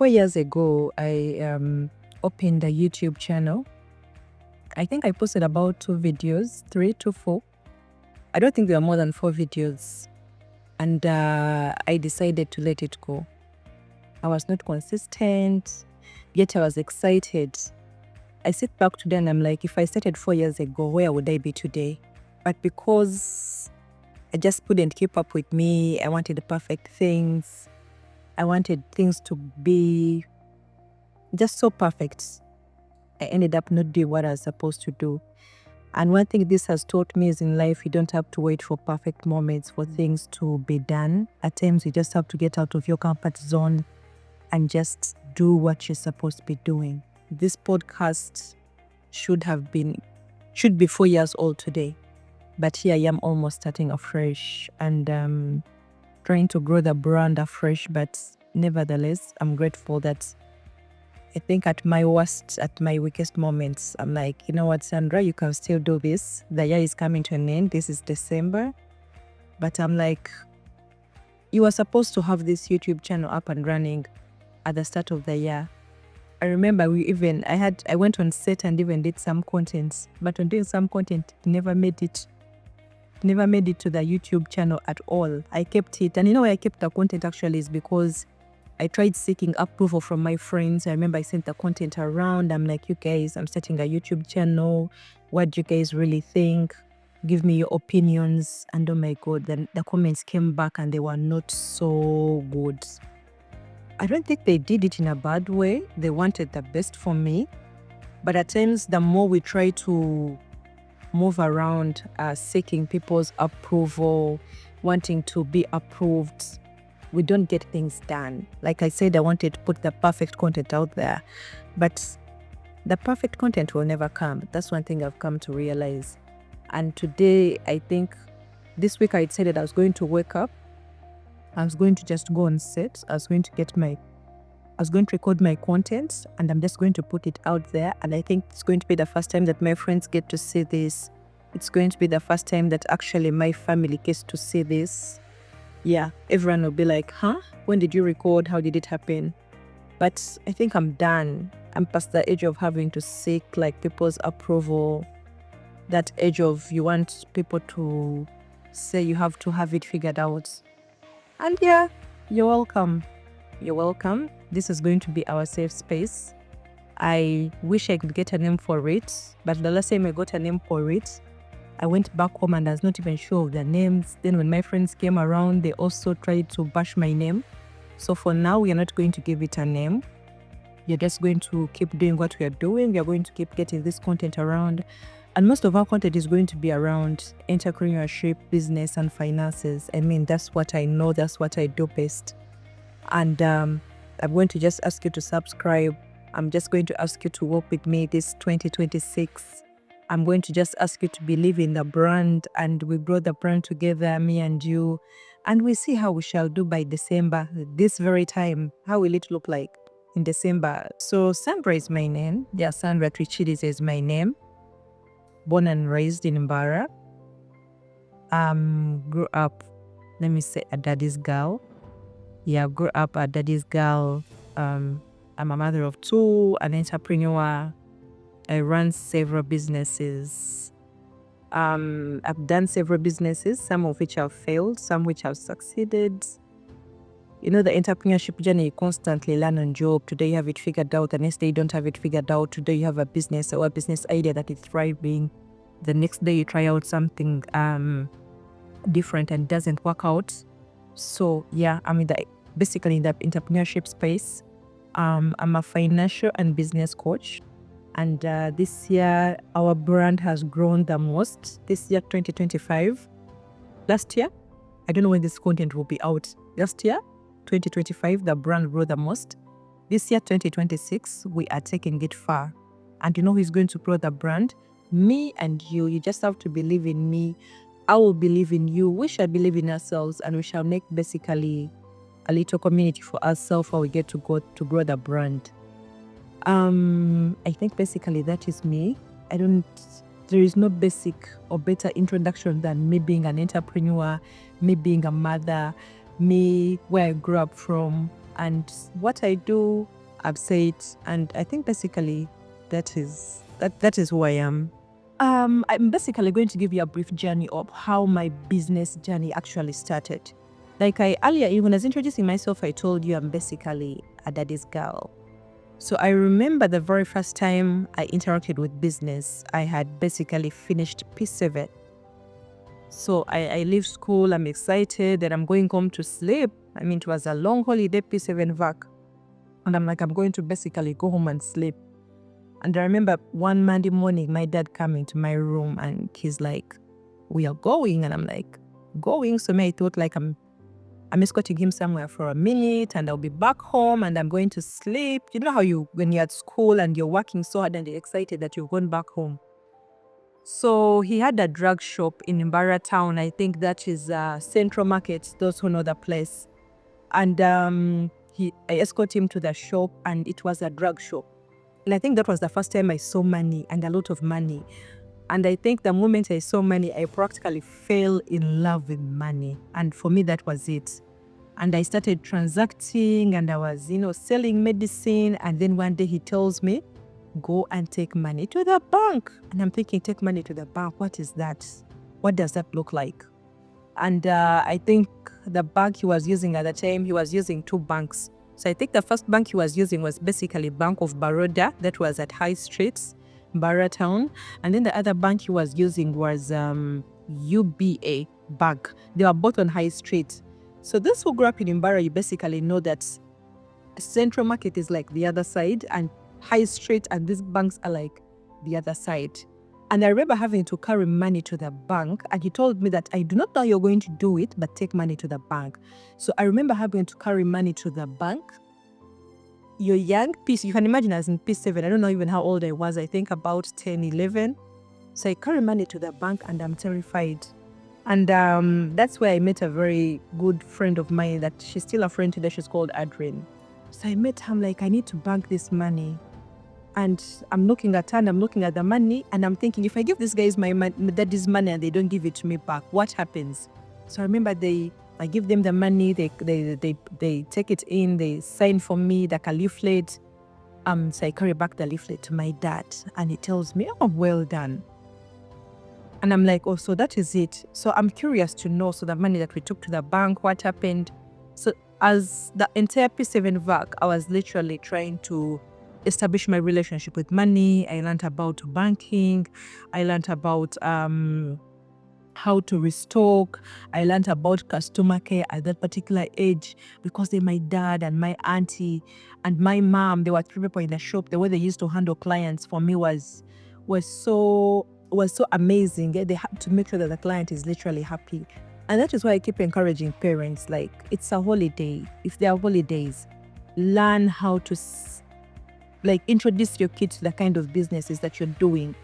4 years ago, I opened a YouTube channel. I think I posted about 2 videos, 3 to 4. I don't think there were more than 4 videos. And I decided to let it go. I was not consistent, yet I was excited. I sit back today and I'm like, if I started 4 years ago, where would I be today? But because I just couldn't keep up with me, I wanted the perfect things. I wanted things to be just so perfect. I ended up not doing what I was supposed to do. And one thing this has taught me is in life, you don't have to wait for perfect moments for things to be done. At times, you just have to get out of your comfort zone and just do what you're supposed to be doing. This podcast should be 4 years old today. But here I am almost starting afresh and trying to grow the brand afresh. But nevertheless, I'm grateful that I think at my worst, at my weakest moments, I'm like, you know what, Sandra, you can still do this. The year is coming to an end. This is December. But I'm like, you were supposed to have this YouTube channel up and running at the start of the year. I remember I went on set and even did some content, but on doing some content, it never made it to the YouTube channel at all. I kept it. And you know why I kept the content actually is because I tried seeking approval from my friends. I remember I sent the content around. I'm like, you guys, I'm starting a YouTube channel. What do you guys really think? Give me your opinions. And oh my God, then the comments came back and they were not so good. I don't think they did it in a bad way. They wanted the best for me. But at times, the more we try to move around, seeking people's approval, wanting to be approved, we don't get things done. Like I said, I wanted to put the perfect content out there, but the perfect content will never come. That's one thing I've come to realize. And today, I think this week I decided I was going to wake up. I was going to just go on set. I was going to record my content and I'm just going to put it out there. And I think it's going to be the first time that my friends get to see this. It's going to be the first time that actually my family gets to see this. Yeah, everyone will be like, huh? When did you record? How did it happen? But I think I'm done. I'm past the age of having to seek like people's approval. That age of you want people to say you have to have it figured out. And yeah, you're welcome. You're welcome. This is going to be our safe space. I wish I could get a name for it, but the last time I got a name for it, I went back home and I was not even sure of the names. Then when my friends came around, they also tried to bash my name. So for now, we are not going to give it a name. You're just going to keep doing what we are doing. We are going to keep getting this content around. And most of our content is going to be around entrepreneurship, business, and finances. I mean, that's what I know. That's what I do best. And I'm going to just ask you to subscribe. I'm just going to ask you to work with me this 2026. I'm going to just ask you to believe in the brand and we grow the brand together, me and you. And we see how we shall do by December, this very time. How will it look like in December? So Sandra is my name. Yeah, Sandra Twikirize is my name. Born and raised in Mbara. Grew up, let me say, a daddy's girl. Yeah, grew up a daddy's girl. I'm a mother of 2, an entrepreneur. I run several businesses. I've done several businesses, some of which have failed, some which have succeeded. You know, the entrepreneurship journey, you constantly learn on job. Today you have it figured out, the next day you don't have it figured out. Today you have a business or a business idea that is thriving. The next day you try out something different and doesn't work out. So yeah, basically in the entrepreneurship space. I'm a financial and business coach. And this year, our brand has grown the most. This year, 2025. Last year, I don't know when this content will be out. Last year, 2025, the brand grew the most. This year, 2026, we are taking it far. And you know who's going to grow the brand? Me and you. You just have to believe in me. I will believe in you. We shall believe in ourselves and we shall make basically a little community for ourselves where we get to go to grow the brand. I think basically that is me. There is no basic or better introduction than me being an entrepreneur, me being a mother, me where I grew up from, and what I do I've said, and I think basically that is who I am. I'm basically going to give you a brief journey of how my business journey actually started. Like earlier, when I was introducing myself, I told you I'm basically a daddy's girl. So I remember the very first time I interacted with business, I had basically finished P7. So I leave school, I'm excited that I'm going home to sleep. I mean, it was a long holiday, P7 vac. And I'm like, I'm going to basically go home and sleep. And I remember one Monday morning, my dad coming to my room and he's like, we are going. And I'm like, going? So I thought like I'm escorting him somewhere for a minute and I'll be back home and I'm going to sleep. You know how when you're at school and you're working so hard and you're excited that you're going back home. So he had a drug shop in Mbara town. I think that is Central Market, those who know the place. And I escorted him to the shop and it was a drug shop. And I think that was the first time I saw money and a lot of money. And I think the moment I saw money, I practically fell in love with money. And for me, that was it. And I started transacting and I was, selling medicine. And then one day he tells me, go and take money to the bank. And I'm thinking, take money to the bank? What is that? What does that look like? And I think the bank he was using at the time, he was using two banks. So I think the first bank he was using was basically Bank of Baroda, that was at High Street, Mbara Town. And then the other bank he was using was UBA Bank. They were both on High Street. So those who grew up in Mbara, you basically know that Central Market is like the other side and High Street and these banks are like the other side. And I remember having to carry money to the bank and he told me that I do not know how you're going to do it, but take money to the bank. So I remember having to carry money to the bank. You're young, you can imagine I was in P7. I don't know even how old I was. I think about 10, 11. So I carry money to the bank and I'm terrified. And that's where I met a very good friend of mine that she's still a friend today. She's called Adrian. So I met her, I'm like, I need to bank this money. And I'm looking at her and I'm looking at the money and I'm thinking, if I give these guys my daddy's money and they don't give it to me back, what happens? So I remember I give them the money, they take it in, they sign for me like a leaflet. So I carry back the leaflet to my dad and he tells me, oh, well done. And I'm like, oh, so that is it. So I'm curious to know, so the money that we took to the bank, what happened? So as the entire P7 vac, I was literally trying to establish my relationship with money. I learned about banking. I learned about how to restock. I learned about customer care at that particular age because then my dad and my auntie and my mom, they were three people in the shop. The way they used to handle clients for me was so amazing. They had to make sure that the client is literally happy. And that is why I keep encouraging parents, like, it's a holiday. If there are holidays, learn how to introduce your kids to the kind of businesses that you're doing.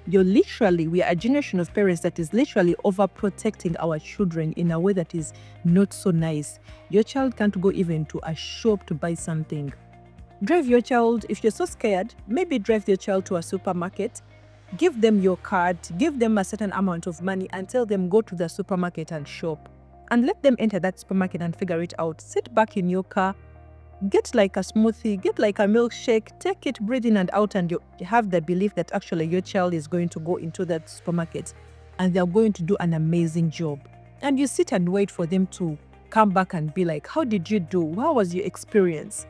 We are a generation of parents that is literally overprotecting our children in a way that is not so nice. Your child can't go even to a shop to buy something. Drive your child, if you're so scared, maybe drive your child to a supermarket, give them your card, give them a certain amount of money and tell them go to the supermarket and shop. And let them enter that supermarket and figure it out. Sit back in your car, get like a smoothie, get like a milkshake, take it, breathe in and out, and you have the belief that actually your child is going to go into that supermarket and they're going to do an amazing job. And you sit and wait for them to come back and be like, how did you do? How was your experience?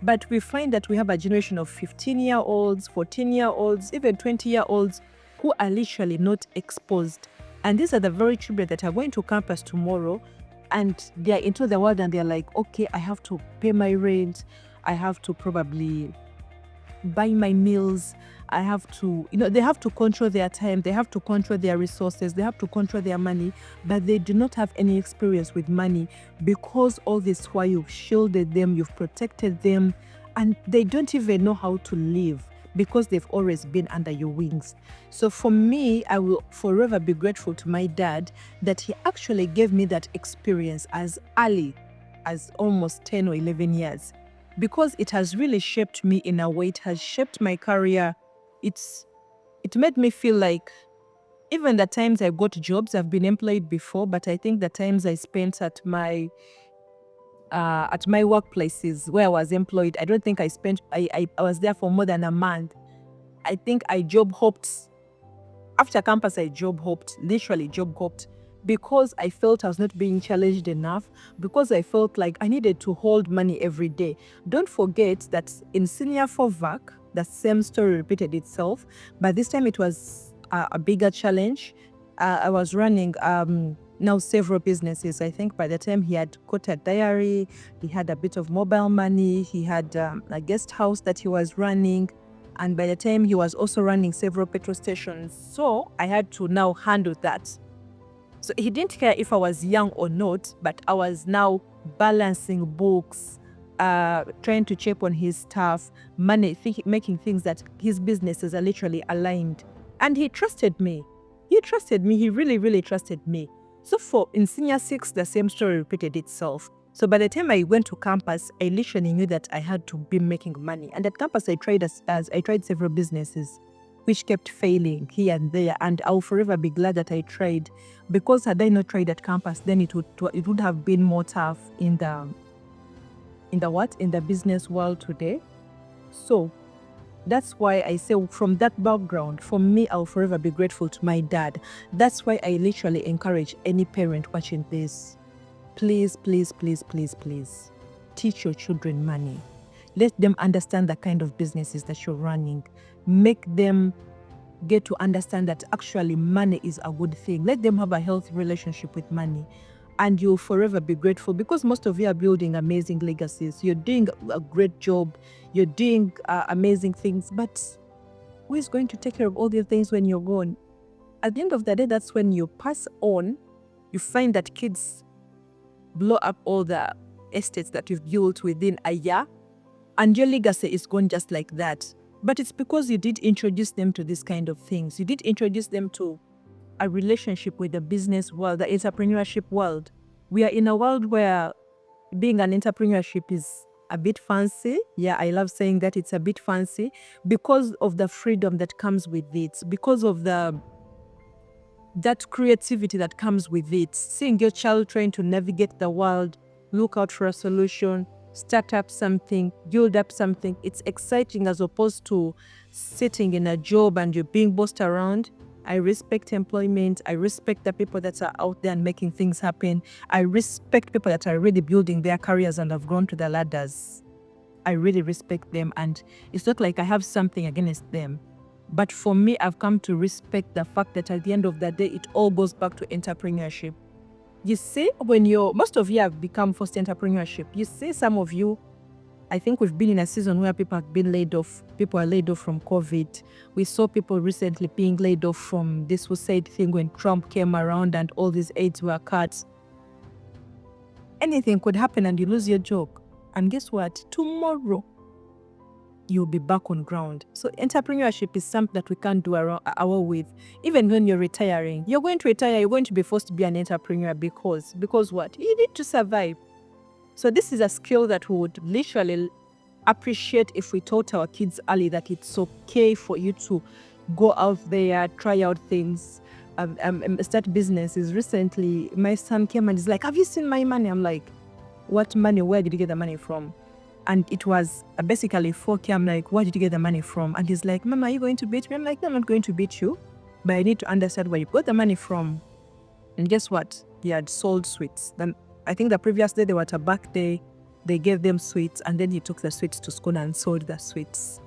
But we find that we have a generation of 15-year-olds, 14-year-olds, even 20-year-olds who are literally not exposed. And these are the very children that are going to campus tomorrow and they're into the world and they're like, okay, I have to pay my rent. I have to probably buy my meals. I have to, they have to control their time. They have to control their resources. They have to control their money, but they do not have any experience with money because all this while you've shielded them, you've protected them, and they don't even know how to live because they've always been under your wings. So for me, I will forever be grateful to my dad that he actually gave me that experience as early as almost 10 or 11 years. Because it has really shaped me in a way. It has shaped my career. It made me feel like even the times I got jobs, I've been employed before, but I think the times I spent at my at my workplaces where I was employed. I don't think I was there for more than a month. I think I job hopped. After campus, I literally job hopped, because I felt I was not being challenged enough, because I felt like I needed to hold money every day. Don't forget that in senior 4 VAC, the same story repeated itself, but this time it was a bigger challenge. I was running now several businesses. I think by the time he had got a diary, he had a bit of mobile money, he had a guest house that he was running, and by the time he was also running several petrol stations. So I had to now handle that. So he didn't care if I was young or not, but I was now balancing books, trying to check on his staff, making things that his businesses are literally aligned. And he trusted me. He really, really trusted me. So in senior 6, the same story repeated itself. So by the time I went to campus, I literally knew that I had to be making money. And at campus, I tried several businesses, which kept failing here and there. And I'll forever be glad that I tried, because had I not tried at campus, then it would have been more tough in the business world today. So that's why I say, from that background, for me, I'll forever be grateful to my dad. That's why I literally encourage any parent watching this. Please, please, please, please, please, teach your children money. Let them understand the kind of businesses that you're running. Make them get to understand that actually money is a good thing. Let them have a healthy relationship with money. And you'll forever be grateful, because most of you are building amazing legacies. You're doing a great job. You're doing amazing things. But who is going to take care of all these things when you're gone? At the end of the day, that's when you pass on. You find that kids blow up all the estates that you've built within a year, and your legacy is gone just like that. But it's because you did introduce them to these kind of things. You did introduce them to a relationship with the business world, the entrepreneurship world. We are in a world where being an entrepreneurship is a bit fancy. Yeah, I love saying that it's a bit fancy, because of the freedom that comes with it, because of that creativity that comes with it. Seeing your child trying to navigate the world, look out for a solution, start up something, build up something. It's exciting, as opposed to sitting in a job and you're being bossed around. I respect employment. I respect the people that are out there and making things happen. I respect people that are really building their careers and have gone to the ladders. I really respect them, and it's not like I have something against them. But for me, I've come to respect the fact that at the end of the day, it all goes back to entrepreneurship. You see, most of you have become forced entrepreneurship. You see, some of you, I think we've been in a season where people have been laid off. People are laid off from COVID. We saw people recently being laid off from this suicide thing when Trump came around and all these aids were cut. Anything could happen and you lose your job. And guess what? Tomorrow, you'll be back on ground. So entrepreneurship is something that we can't do our with. Even when you're retiring, you're going to retire, you're going to be forced to be an entrepreneur, because what? You need to survive. So this is a skill that we would literally appreciate if we taught our kids early, that it's okay for you to go out there, try out things, start businesses. Recently, my son came and he's like, "Have you seen my money?" I'm like, "What money? Where did you get the money from?" And it was basically 4K. I'm like, "Where did you get the money from?" And he's like, "Mama, are you going to beat me?" I'm like, "No, I'm not going to beat you, but I need to understand where you got the money from." And guess what? He had sold sweets. Then I think the previous day they were at a birthday, they gave them sweets, and then he took the sweets to school and sold the sweets.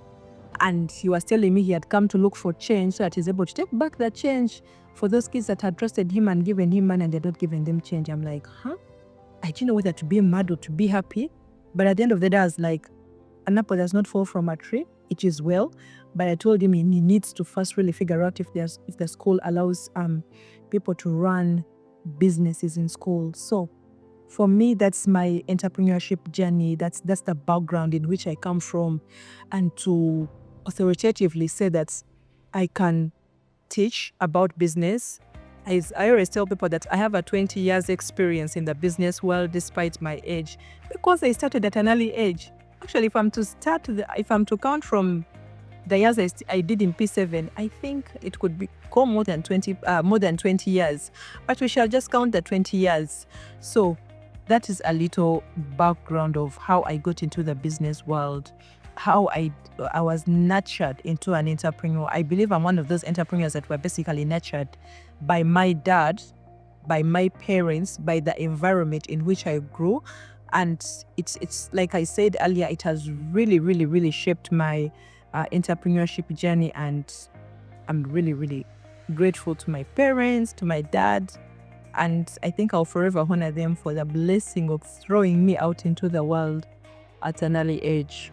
And he was telling me he had come to look for change so that he's able to take back the change for those kids that had trusted him and given him money and they're not giving them change. I'm like, huh? I didn't know whether to be mad or to be happy. But at the end of the day, I was like, an apple does not fall from a tree. It is well. But I told him he needs to first really figure out if the school allows people to run businesses in school. So for me, that's my entrepreneurship journey. That's the background in which I come from. And to authoritatively say that I can teach about business. I always tell people that I have a 20 years experience in the business world despite my age, because I started at an early age. Actually, if I'm to count from the years I did in P7, I think it could go more than 20 years. But we shall just count the 20 years. So that is a little background of how I got into the business world, how I was nurtured into an entrepreneur. I believe I'm one of those entrepreneurs that were basically nurtured by my dad, by my parents, by the environment in which I grew. And it's like I said earlier, it has really, really, really shaped my entrepreneurship journey. And I'm really, really grateful to my parents, to my dad. And I think I'll forever honor them for the blessing of throwing me out into the world at an early age.